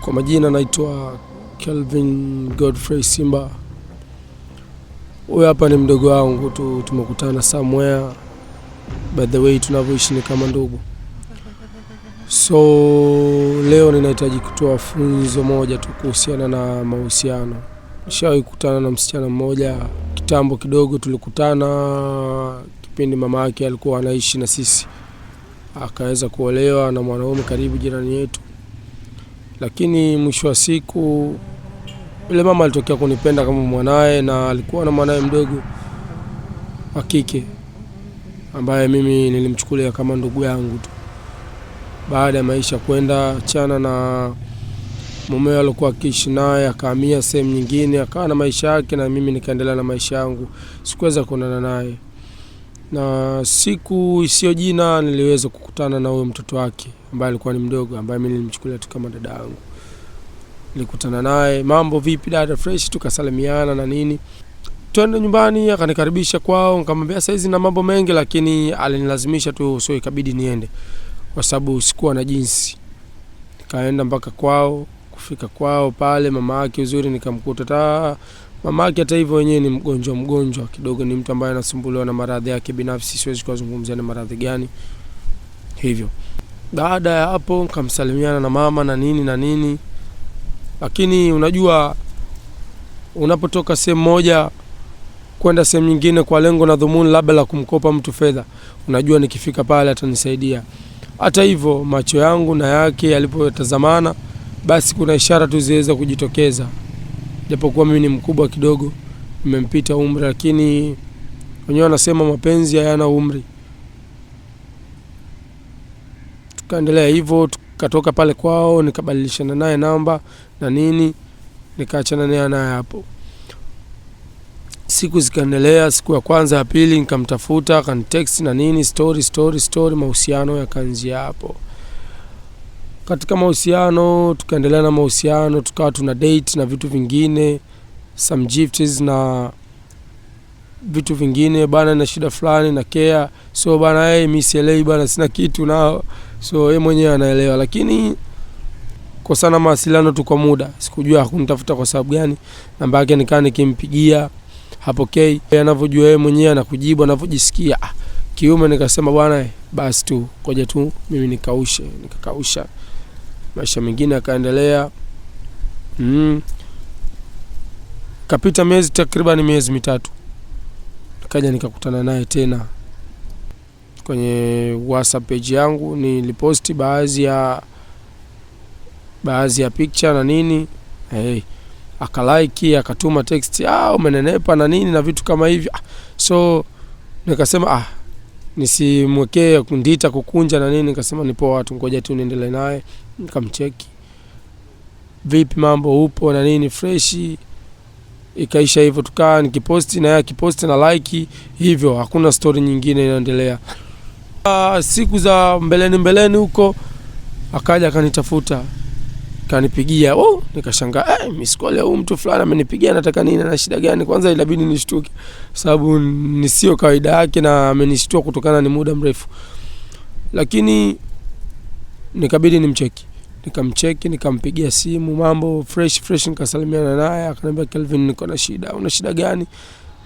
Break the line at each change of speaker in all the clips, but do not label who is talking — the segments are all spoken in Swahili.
Kwa majina naitwa Kelvin Godfrey Simba. Huyu hapa ni mdogo wangu, tumekutana somewhere. By the way, tunavyoishi ni kama ndugu. So leo ninahitaji kutoa funzo moja tu kuhusiana na mahusiano. Nishawahi kukutana na msichana mmoja kitambo kidogo. Tulikutana kipindi mama yake alikuwa anaishi na sisi, akaweza kuolewa na mwanaume karibu jirani yetu. Lakini mwisho wa siku yule mama alitokea kunipenda kama mwanae, na alikuwa na mwanae mdogo wa kike ambaye mimi nilimchukulia kama ndugu yangu tu. Baada ya maisha kwenda chana na mume alikuwa akiishi naye, akahamia sehemu nyingine, akawa na maisha yake na mimi nikaendelea na maisha yangu. Sikuweza kuonana naye. Na siku isiyo jina niliweza kukutana na huyo mtoto wake ambaye alikuwa ni mdogo, ambaye mimi nilimchukulia tu kama dada yangu. Nilikutana naye, mambo vipi dada, fresh, tukasalimiana na nini. Twende nyumbani, akanikaribisha kwao, nikamwambia saizi na mambo mengi, lakini alinilazimisha tu, so ikabidi niende kwa sababu sikuwa na jinsi. Nikaenda mpaka kwao. Kufika kwao pale, mama yake uzuri nikamkuta mama yake hata hivyo wenyewe ni mgonjwa kidogo, ni mtu ambaye anasumbuliwa na maradhi yake binafsi, siwezi kuzungumzia ni maradhi gani hivyo. Baada ya hapo nikamsalimiana na mama na nini. Lakini unajua, unapotoka sehemu moja kwenda sehemu nyingine kwa lengo na dhumuni labda la kumkopa mtu fedha, unajua nikifika pale atanisaidia. Hata hivyo macho yangu na yake yalipotazamana, basi kuna ishara tu ziweza kujitokeza. Japokuwa mimi ni mkubwa kidogo, nimempita umri, lakini wenyewe wanasema mapenzi hayana umri. Tukaendelea hivyo, tukatoka pale kwao, nikabadilishana naye namba na nini, nikaachana naye hapo. Siku zikaendelea, siku ya kwanza ya pili nikamtafuta, akanitext na nini, story, mahusiano yakaanzia hapo. Katika mahusiano tukaendelea na mahusiano, tukawa tuna date na vitu vingine, some gifts na vitu vingine. Bana na shida fulani na care, so bana mimi sielewi bana, sina kitu nao, so yeye mwenyewe anaelewa. Lakini kwa sana mawasiliano tu kwa muda, sikujua hakunitafuta kwa sababu gani. Namba yake nikaa nikimpigia hapokei, anavyojua yeye mwenyewe anakujibu anavyojisikia. Kiume nikasema bwana basi tu ngoja tu mimi nikakausha. Maisha mengine yakaendelea. Kapita miezi takriban miezi mitatu, nikaja nikakutana naye tena kwenye WhatsApp page yangu. Niliposti baadhi ya picture na nini, akalike, akatuma text, umenenepa na nini na vitu kama hivyo. So nikasema nisimwekee kundita kukunja na nini, nikasema nipo watu ngoja tu niendelee naye. Nikamcheki, vipi mambo, upo na nini, fresh. Ikaisha hivyo, tukaa nikiposti na yeye akiposti na like hivyo, hakuna story nyingine inaendelea. Siku za mbeleni huko akaja akanitafuta, kanipigia. Nikashangaa, miss call ya mtu fulani amenipigia, anataka nini na shida gani? Kwanza ilibidi nishtuke sababu ni sio kawaida yake, na amenishtua kutokana ni muda mrefu. Lakini nikabidi nimcheki. Nikamcheki, nikampigia simu, mambo fresh, nikasalimiana naye. Akaniambia Kelvin, niko na shida. Una shida gani?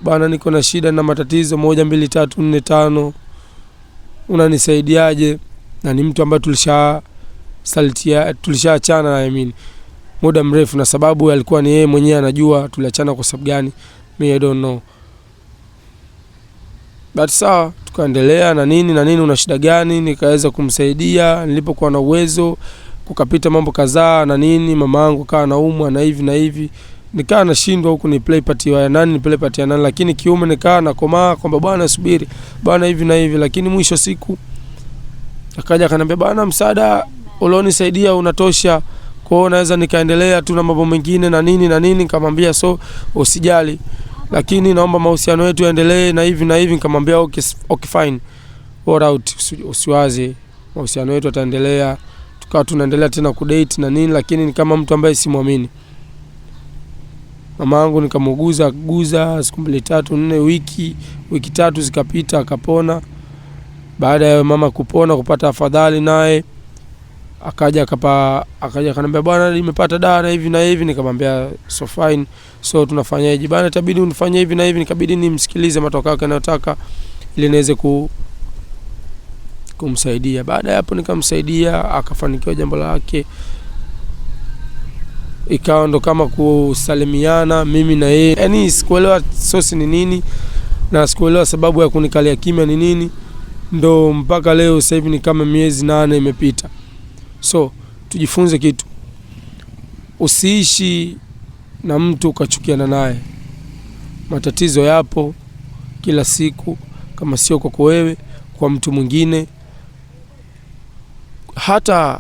Bana niko na shida na matatizo 1 2 3 4 5. Unanisaidiaje? Na ni mtu ambaye tulishaachana na muda mrefu, na sababu alikuwa ni yeye mwenyewe anajua tuliachana kwa sababu gani. I don't know. But sawa, tukaendelea na nini, una shida gani? Nikaweza kumsaidia nilipokuwa na uwezo. Kukapita mambo kadhaa na nini, mama yangu kaa naumwa na hivi. Nikaa nashindwa huku ni play party ya nani, lakini kiume nikaa na komaa kwamba bwana subiri, bwana hivi na hivi. Lakini mwisho siku akaja akaniambia bwana, msaada ulionisaidia unatosha, kwa hiyo naweza nikaendelea tu na mambo mengine na nini. Nikamwambia so usijali, lakini naomba mahusiano yetu yaendelee na hivi. Nikamwambia okay fine, all out, usiwaze, mahusiano yetu yataendelea. Tukawa tunaendelea tena kudate na nini, lakini ni kama mtu ambaye simwamini. Mama yangu nikamuguza siku 2 3 4, wiki 3 zikapita, akapona. Baada ya mama kupona kupata afadhali, naye akaja akaniambia bwana, nimepata dawa na hivi na hivi. Nikamwambia so fine, so tunafanyaje bwana, itabidi unifanyie hivi na hivi. Nikabidi nimsikilize matokeo yake anayotaka ili niweze kumsaidia. Baada ya hapo nikamsaidia, akafanikiwa jambo lake. Ikawa ndo kama kusalimiana mimi na yeye. Yaani sikuelewa sosi ni nini na sikuelewa sababu ya kunikalia kimya ni nini. Ndo mpaka leo sasa hivi ni kama miezi 8 imepita. So tujifunze kitu. Usiishi na mtu ukachukiana naye. Matatizo yapo kila siku, kama sio kwako wewe, kwa mtu mwingine. Hata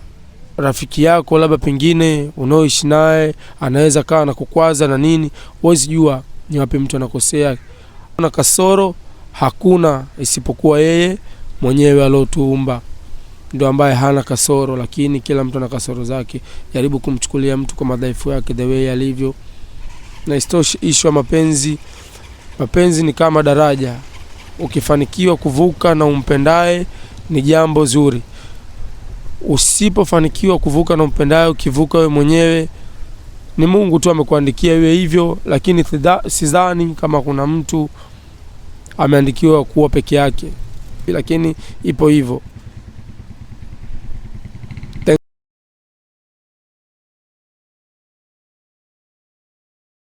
rafiki yako labda pengine unaoishi naye anaweza kaa na kukwaza na nini, huwezi jua ni wapi mtu anakosea. Na kasoro hakuna isipokuwa yeye mwenyewe alotuumba, ndio ambaye hana kasoro. Lakini kila mtu ana kasoro zake. Jaribu kumchukulia mtu kwa madhaifu yake the way alivyo. Na issue mapenzi ni kama daraja. Ukifanikiwa kuvuka na umpendaye ni jambo zuri. Usipofanikiwa kuvuka na umpendaye, ukivuka wewe mwenyewe, ni Mungu tu amekuandikia iwe hivyo. Lakini sidhani kama kuna mtu ameandikiwa kuwa peke yake, lakini ipo hivyo.